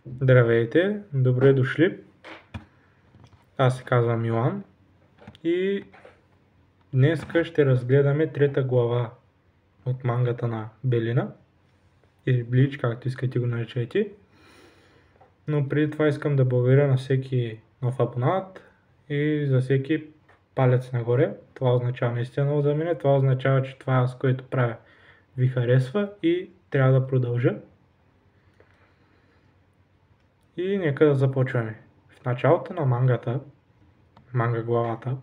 Здравейте, добре дошли. Аз се казвам Милан и днес ще разгледаме трета глава от мангата на Белина или Блич, както искате го наречете. Но преди това искам да благодаря на всеки нов абонат и за всеки палец нагоре. Това означава наистина много за мен. Това означава, че това, с което правя, ви харесва и трябва да продължа. И нека да започваме. В началото на манга главата,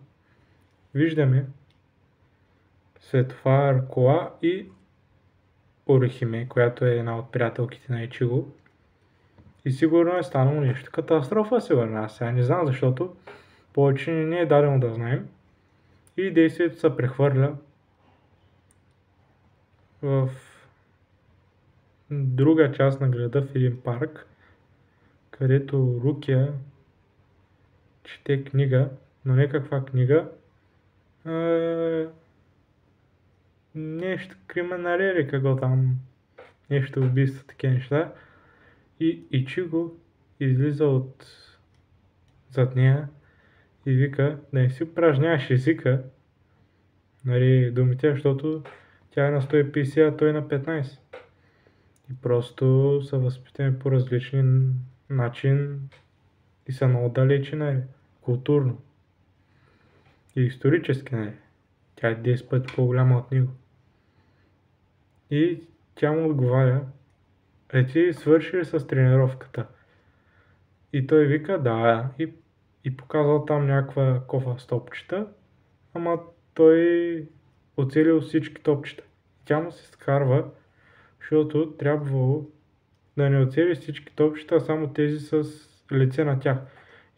виждаме Светофар Кола и Орихиме, която е една от приятелките на Ичиго. И сигурно е станало нещо. Катастрофа, сигурно. Аз сега не знам, защото повече не е дадено да знаем. И действието се прехвърля в друга част на града, в един парк, където Рукия чете книга, но не каква книга, нещо криминалери, какво там, нещо убийство, такива неща. И Ичиго излиза от зад нея и вика да не си упражняваш езика, нали, думите, защото тя е на 150, а той е на 15. И просто са възпитани по различен начин и са много далече, нали, културно и исторически, нали. Тя е 10 пъти по-голяма от него. И тя му отговаря: ти свърши с тренировката? И той вика да, и показал там някаква кофа с топчета, ама той оцелил всички топчета. Тя му се скарва, защото трябвало да не оцели всички топчета, а само тези с лице на тях.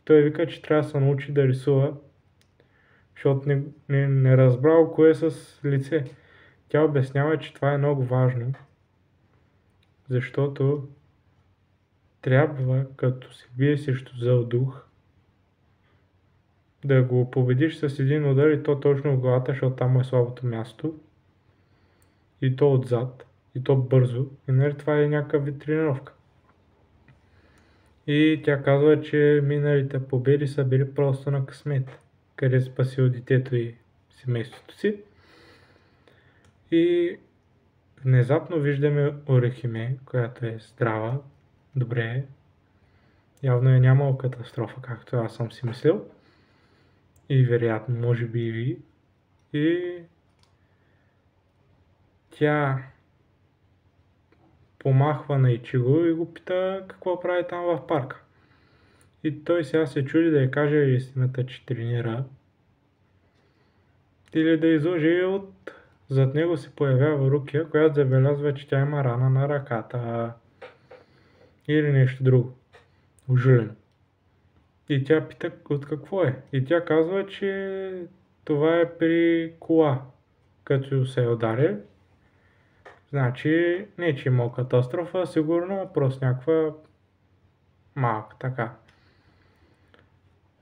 И той вика, че трябва да се научи да рисува, защото не разбрал кое е с лице. Тя обяснява, че това е много важно, защото трябва, като се бие срещу зъл дух, да го победиш с един удар и то точно в главата, защото там е слабото място. И то отзад, и то бързо. И нали това е някакъв вид тренировка. И тя казва, че миналите победи са били просто на късмет, къде спасил детето и семейството си. И внезапно виждаме Орихиме, която е здрава, добре. Явно е нямало катастрофа, както аз съм си мислил. И вероятно, може би и ви. И тя помахва на Ичиго и го пита какво прави там в парка. И той сега се чуди да я каже истината, че тренира. Или да излъже от... Зад него се появява Рукия, която забелязва, че тя има рана на ръката. Или нещо друго. Ужулено. И тя пита от какво е. И тя казва, че това е при кола, като се е ударил. Значи, не че има катастрофа, сигурно, просто някаква малка, така.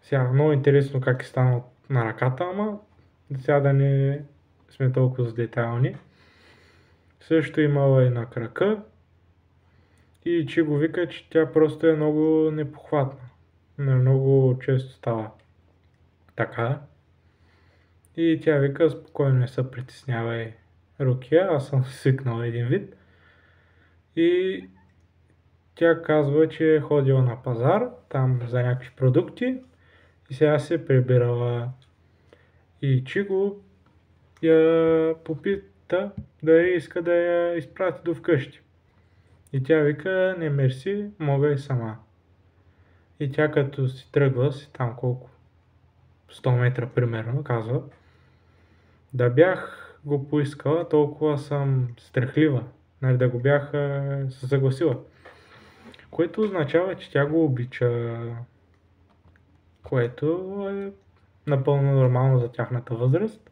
Сега, много интересно как е станал на ръката, ама сега да не сме толкова детайлни. Също имала и на крака. И че го вика, че тя просто е много непохватна. Много често става така. И тя вика, спокойно не се притеснявай, Рукия, аз съм свикнал един вид. И тя казва, че е ходила на пазар, там за някакви продукти и сега се прибирала. И Чиго я попита дали иска да я изпрати до вкъщи. И тя вика, не мерси, мога и сама. И тя като си тръгва, си там колко, 100 метра примерно, казва, да бях го поискала, толкова съм страхлива, нали, да го бях се съгласила. Което означава, че тя го обича, което е напълно нормално за тяхната възраст.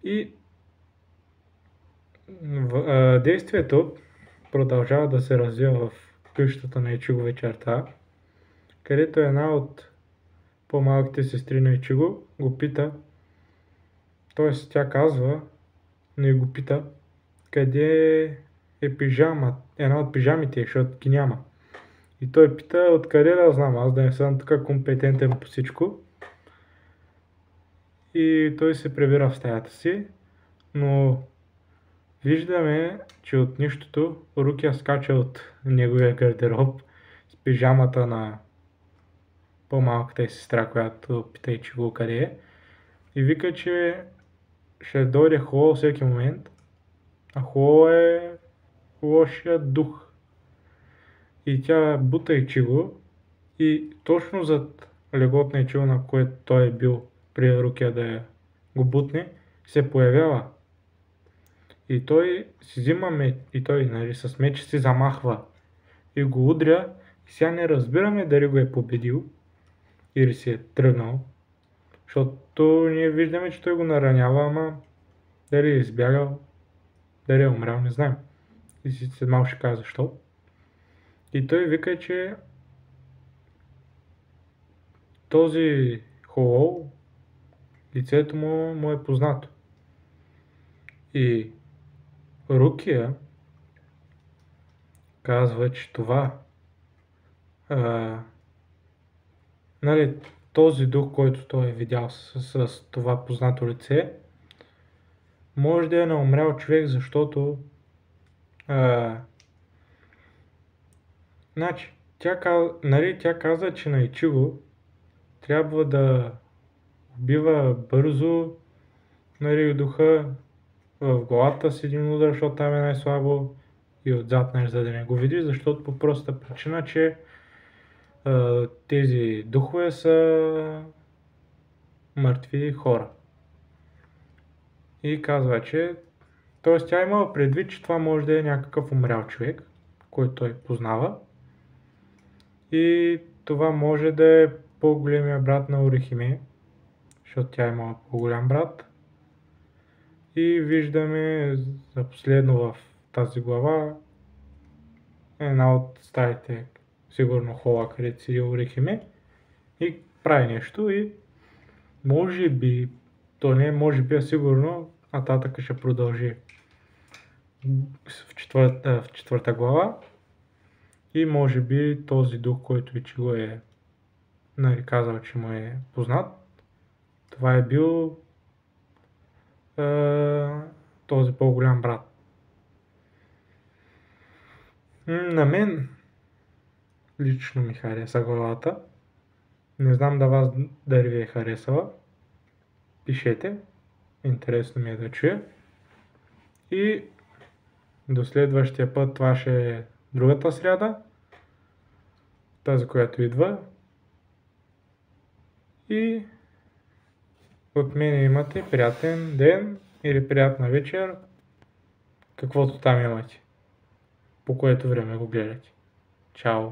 И действието продължава да се развива в къщата на Ичиго вечерта, където една от по-малките сестри на Ичиго го пита, т.е. тя казва, не го пита, къде е пижама, една от пижамите, защото ги няма. И той пита, откъде да знам, аз да не съм така компетентен по всичко. И той се прибира в стаята си, но виждаме, че от нищото Рукия скача от неговия гардероб с пижамата на по-малката й сестра, която пита и Ичиго къде е. И вика, че ще дойде Холо всеки момент, а Холо е лошия дух. И тя бута Ичиго и точно зад леглото на Ичиго, на което той е бил при Рукия да го бутне, се появява. И той си взима меч, и той нали, с меч си замахва и го удря. И сега не разбираме дали го е победил или си е тръгнал, защото ние виждаме, че той го наранява, ама дали е избягал, дали е умрял, не знаем. И след малко ще кажа защо. И той вика, че този Холоу, лицето му е познато. И Рукия казва, че това нали, този дух, който той е видял с това познато лице, може да е наумрял човек, защото значи, тя каза, че на Ичиго трябва да убива бързо, нали, духа в главата с един удар, защото там е най-слабо и отзад, нали, за да не го види, защото по простата причина, че тези духове са мъртви хора. И казва, че т.е. тя имала предвид, че това може да е някакъв умрял човек, който той познава. И това може да е по-големия брат на Орихиме, защото тя имала по-голям брат. И виждаме за последно в тази глава една от стаите, сигурно Хола, където седи Орихиме, и прави нещо и може би, то не може би, а сигурно нататък ще продължи в четвърта глава и може би този дух, който Ичиго е нали, казал, че му е познат, това е бил този по-голям брат. На мен лично ми хареса главата. Не знам дали ви е харесала. Пишете. Интересно ми е да чуя. И до следващия път, това ще е другата сряда, тази, която идва. И от мен имате приятен ден или приятна вечер, каквото там имате, по което време го гледате. Чао!